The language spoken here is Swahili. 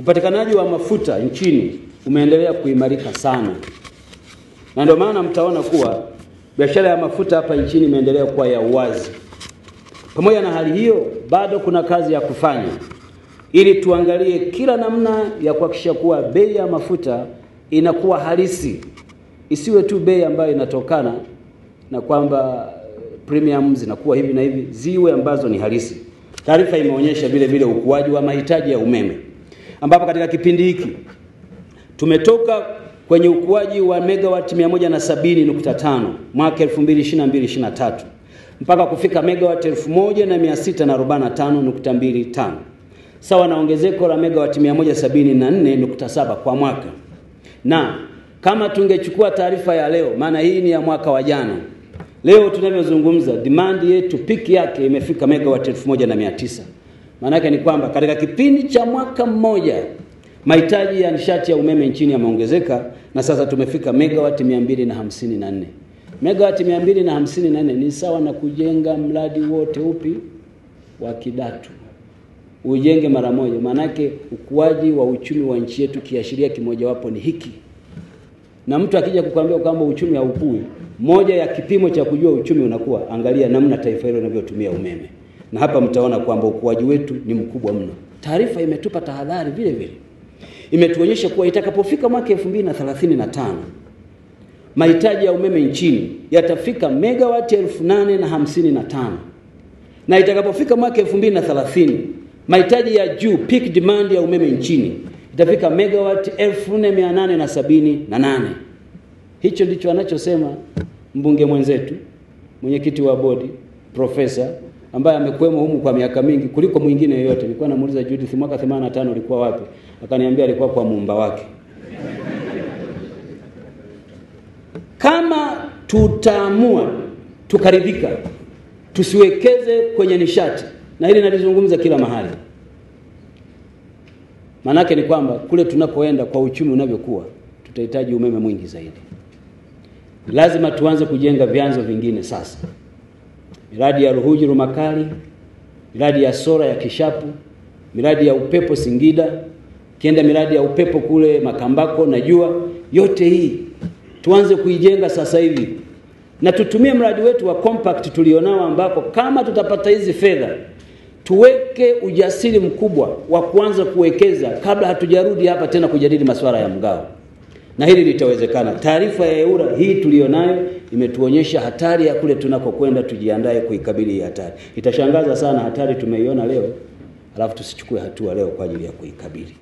Upatikanaji wa mafuta nchini umeendelea kuimarika sana. Na ndio maana mtaona kuwa biashara ya mafuta hapa nchini imeendelea kuwa ya uwazi. Pamoja na hali hiyo, bado kuna kazi ya kufanya ili tuangalie kila namna ya kuhakikisha kuwa bei ya mafuta inakuwa halisi. Isiwe tu bei ambayo inatokana na kwamba premium zinakuwa hivi na hivi, ziwe ambazo ni halisi. Taarifa imeonyesha vile vile ukuaji wa mahitaji ya umeme, ambapo katika kipindi hiki tumetoka kwenye ukuaji wa megawati 170.5 mwaka 2022-23 mpaka kufika megawati 1645.25, sawa na ongezeko la megawati 174.7 kwa mwaka. Na kama tungechukua taarifa ya leo, maana hii ni ya mwaka wa jana, leo tunavyozungumza demand yetu peak yake imefika megawati 1900. Maana yake ni kwamba katika kipindi cha mwaka mmoja mahitaji ya nishati ya umeme nchini yameongezeka, na sasa tumefika megawati 254. Megawati 254 ni sawa na kujenga mradi wote upi wa Kidatu. Ujenge mara moja. Maana yake ukuaji wa uchumi wa nchi yetu kiashiria kimoja wapo ni hiki. Na mtu akija kukuambia kwamba uchumi haukui, moja ya kipimo cha kujua uchumi unakuwa, angalia namna taifa hilo linavyotumia umeme. Na hapa mtaona kwamba ukuaji wetu ni mkubwa mno. Taarifa imetupa tahadhari vile vile. Imetuonyesha kuwa itakapofika mwaka 2035 mahitaji ya umeme nchini yatafika megawati 8055. Na itakapofika mwaka 2030 mahitaji ya juu peak demand ya umeme nchini itafika megawati 4878. Hicho ndicho anachosema mbunge mwenzetu, mwenyekiti wa bodi, profesa ambaye amekuwemo humu kwa miaka mingi kuliko mwingine yoyote. Nilikuwa namuuliza Judith mwaka 85 alikuwa wapi? Akaniambia alikuwa kwa muumba wake. Kama tutaamua tukaridhika tusiwekeze kwenye nishati, na hili nalizungumza kila mahali, manake ni kwamba kule tunapoenda kwa uchumi unavyokuwa tutahitaji umeme mwingi zaidi. Lazima tuanze kujenga vyanzo vingine sasa. Miradi ya Ruhuji Rumakali, miradi ya Sora ya Kishapu, miradi ya upepo Singida, kienda miradi ya upepo kule Makambako na Jua, yote hii tuanze kuijenga sasa hivi. Na tutumie mradi wetu wa compact tulionao, ambako kama tutapata hizi fedha tuweke ujasiri mkubwa wa kuanza kuwekeza kabla hatujarudi hapa tena kujadili masuala ya mgao. Na hili litawezekana. Taarifa ya EWURA hii tulionayo imetuonyesha hatari ya kule tunakokwenda, tujiandae kuikabili hii hatari. Itashangaza sana hatari tumeiona leo, alafu tusichukue hatua leo kwa ajili ya kuikabili.